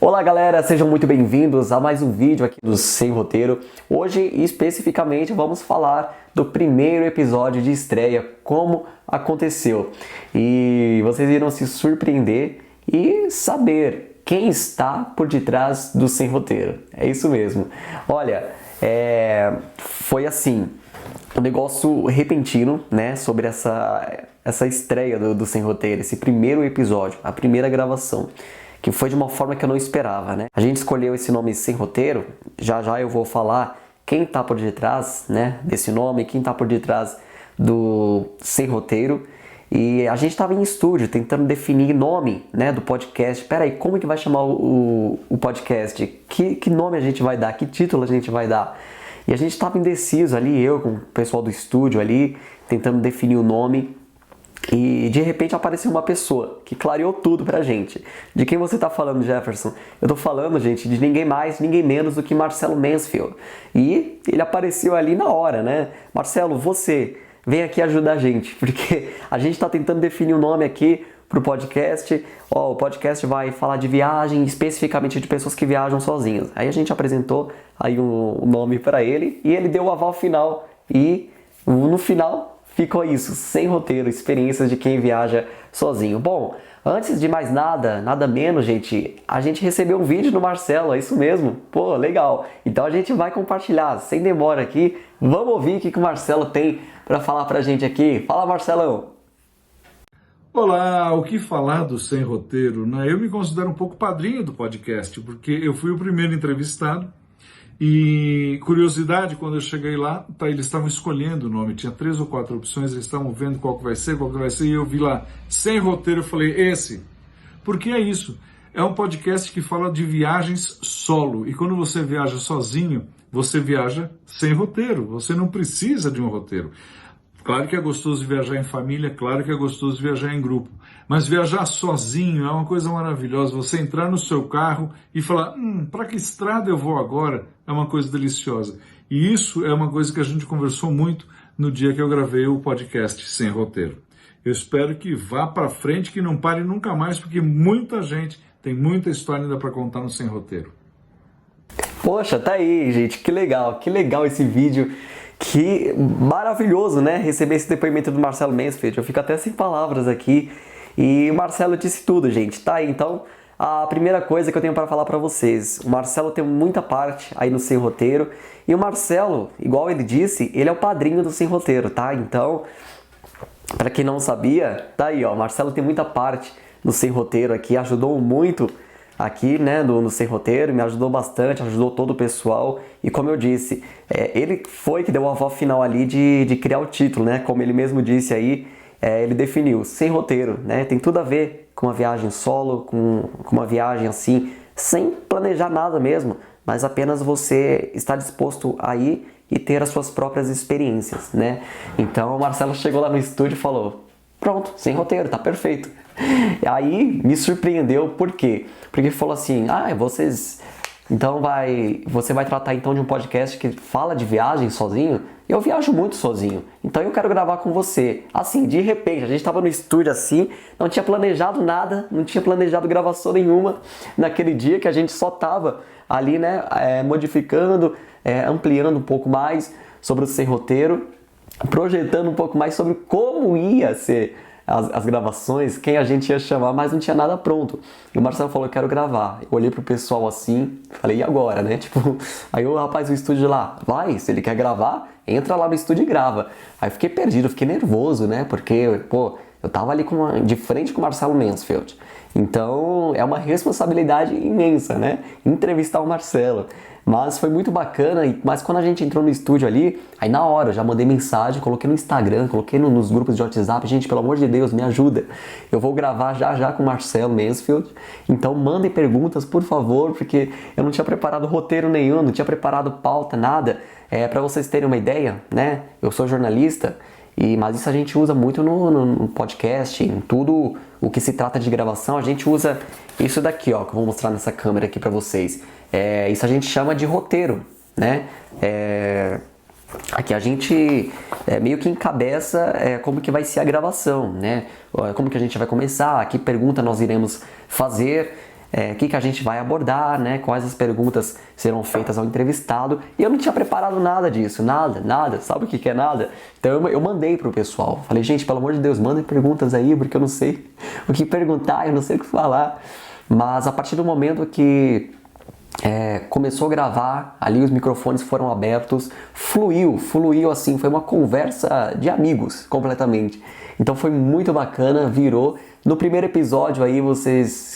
Olá galera, sejam muito bem-vindos a mais um vídeo aqui do Sem Roteiro. Hoje, especificamente, vamos falar do primeiro episódio de estreia, como aconteceu. E vocês irão se surpreender e saber quem está por detrás do Sem Roteiro. É isso mesmo. Olha, foi assim, um negócio repentino, né, sobre essa estreia do Sem Roteiro, esse primeiro episódio, a primeira gravação, que foi de uma forma que eu não esperava, né? A gente escolheu esse nome Sem Roteiro, já eu vou falar quem tá por detrás, né, desse nome, quem tá por detrás do Sem Roteiro. E a gente estava em estúdio tentando definir nome, né, do podcast. Peraí, como que vai chamar o podcast? Que nome a gente vai dar? Que título a gente vai dar? E a gente estava indeciso ali, eu com o pessoal do estúdio ali, tentando definir o nome. E de repente apareceu uma pessoa que clareou tudo pra gente. De quem você tá falando, Jefferson? Eu tô falando, gente, de ninguém mais, ninguém menos do que Marcelo Mansfield. E ele apareceu ali na hora, né? Marcelo, você vem aqui ajudar a gente, porque a gente tá tentando definir um nome aqui pro podcast. O podcast vai falar de viagem, especificamente de pessoas que viajam sozinhas. Aí a gente apresentou aí um nome para ele e ele deu o aval final. E no final ficou isso, Sem Roteiro, experiências de quem viaja sozinho. Bom, antes de mais nada, nada menos, gente, a gente recebeu um vídeo do Marcelo, é isso mesmo? Pô, legal. Então a gente vai compartilhar, sem demora aqui. Vamos ouvir o que o Marcelo tem para falar pra gente aqui. Fala, Marcelão! Olá, o que falar do Sem Roteiro, né? Eu me considero um pouco padrinho do podcast, porque eu fui o primeiro entrevistado. E curiosidade, quando eu cheguei lá, eles estavam escolhendo o nome, tinha 3 ou 4 opções, eles estavam vendo qual que vai ser, e eu vi lá, Sem Roteiro, eu falei, esse. Porque é isso, é um podcast que fala de viagens solo, e quando você viaja sozinho, você viaja sem roteiro, você não precisa de um roteiro. Claro que é gostoso viajar em família, claro que é gostoso viajar em grupo, mas viajar sozinho é uma coisa maravilhosa. Você entrar no seu carro e falar, para que estrada eu vou agora? É uma coisa deliciosa. E isso é uma coisa que a gente conversou muito no dia que eu gravei o podcast Sem Roteiro. Eu espero que vá para frente, que não pare nunca mais, porque muita gente tem muita história ainda para contar no Sem Roteiro. Poxa, tá aí, gente, que legal esse vídeo. Que maravilhoso, né? Receber esse depoimento do Marcelo Mansfield. Eu fico até sem palavras aqui. E o Marcelo disse tudo, gente. Tá aí, então, a primeira coisa que eu tenho para falar para vocês. O Marcelo tem muita parte aí no Sem Roteiro. E o Marcelo, igual ele disse, ele é o padrinho do Sem Roteiro, tá? Então, para quem não sabia, tá aí, ó. O Marcelo tem muita parte no Sem Roteiro aqui. Ajudou muito aqui, né, no Sem Roteiro, me ajudou bastante, ajudou todo o pessoal, e como eu disse, ele foi que deu o aval final ali de criar o título, né, como ele mesmo disse aí, ele definiu, Sem Roteiro, né, tem tudo a ver com uma viagem solo, com uma viagem assim, sem planejar nada mesmo, mas apenas você está disposto a ir e ter as suas próprias experiências, né, então o Marcelo chegou lá no estúdio e falou, pronto, Sem Roteiro, tá perfeito. Aí me surpreendeu, por quê? Porque falou assim, você vai tratar então de um podcast que fala de viagem sozinho? Eu viajo muito sozinho, então eu quero gravar com você. Assim, de repente, a gente estava no estúdio assim, não tinha planejado nada, não tinha planejado gravação nenhuma naquele dia, que a gente só tava ali, né, modificando, ampliando um pouco mais sobre o Sem Roteiro, projetando um pouco mais sobre como ia ser as gravações, quem a gente ia chamar, mas não tinha nada pronto. E o Marcelo falou, eu quero gravar. Eu olhei pro pessoal assim, falei, e agora, né? Tipo, aí o rapaz do estúdio lá, vai, se ele quer gravar, entra lá no estúdio e grava. Aí eu fiquei perdido, eu fiquei nervoso, né? Porque, pô, eu tava ali de frente com o Marcelo Mansfield. Então, é uma responsabilidade imensa, né? Entrevistar o Marcelo. Mas foi muito bacana, mas quando a gente entrou no estúdio ali, aí na hora eu já mandei mensagem, coloquei no Instagram, coloquei nos grupos de WhatsApp, gente, pelo amor de Deus, me ajuda. Eu vou gravar já com o Marcelo Mansfield, então mandem perguntas, por favor, porque eu não tinha preparado roteiro nenhum, não tinha preparado pauta, nada. Para vocês terem uma ideia, né? Eu sou jornalista, mas isso a gente usa muito no podcast, em tudo o que se trata de gravação, a gente usa isso daqui, ó, que eu vou mostrar nessa câmera aqui para vocês. Isso a gente chama de roteiro, né? Aqui a gente meio que encabeça como que vai ser a gravação, né? Como que a gente vai começar, que pergunta nós iremos fazer. o que a gente vai abordar, né? Quais as perguntas serão feitas ao entrevistado. E eu não tinha preparado nada disso, nada. Sabe o que é nada? Então eu mandei pro pessoal. Falei, gente, pelo amor de Deus, mandem perguntas aí, porque eu não sei o que perguntar, eu não sei o que falar. Mas a partir do momento que começou a gravar, ali os microfones foram abertos, fluiu assim, foi uma conversa de amigos completamente. Então foi muito bacana, virou. No primeiro episódio aí,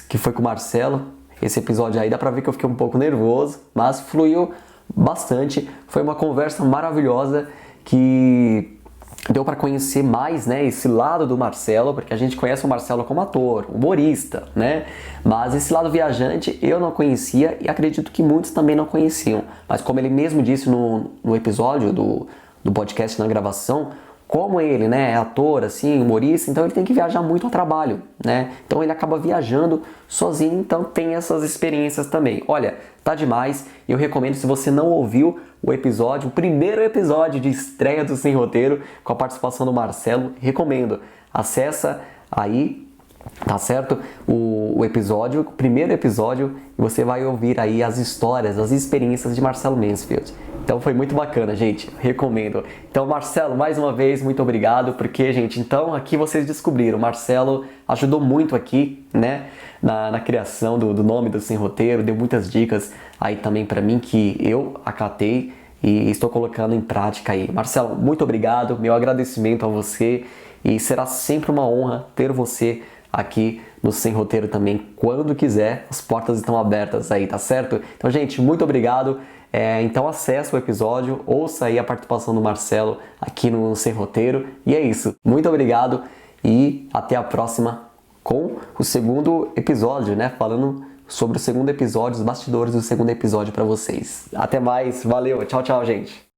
que foi com o Marcelo, esse episódio aí dá pra ver que eu fiquei um pouco nervoso, mas fluiu bastante, foi uma conversa maravilhosa que deu para conhecer mais, né, esse lado do Marcelo, porque a gente conhece o Marcelo como ator, humorista, né? Mas esse lado viajante eu não conhecia e acredito que muitos também não conheciam. Mas como ele mesmo disse no episódio do podcast na gravação, como ele, né, é ator, assim, humorista, então ele tem que viajar muito a trabalho, né? Então ele acaba viajando sozinho, então tem essas experiências também. Olha, tá demais. Eu recomendo, se você não ouviu o primeiro episódio de estreia do Sem Roteiro, com a participação do Marcelo, recomendo. Acessa aí, tá certo? O primeiro episódio, e você vai ouvir aí as histórias, as experiências de Marcelo Mansfield. Então foi muito bacana, gente, recomendo. Então, Marcelo, mais uma vez, muito obrigado, porque, gente, então aqui vocês descobriram, o Marcelo ajudou muito aqui, né, na criação do nome do Sem Roteiro, deu muitas dicas aí também pra mim que eu acatei e estou colocando em prática aí. Marcelo, muito obrigado, meu agradecimento a você, e será sempre uma honra ter você aqui no Sem Roteiro também, quando quiser, as portas estão abertas aí, tá certo? Então, gente, muito obrigado. Então acessa o episódio, ouça aí a participação do Marcelo aqui no Sem Roteiro. E é isso. Muito obrigado e até a próxima com o segundo episódio, né? Falando sobre o segundo episódio, os bastidores do segundo episódio para vocês. Até mais, valeu, tchau, gente!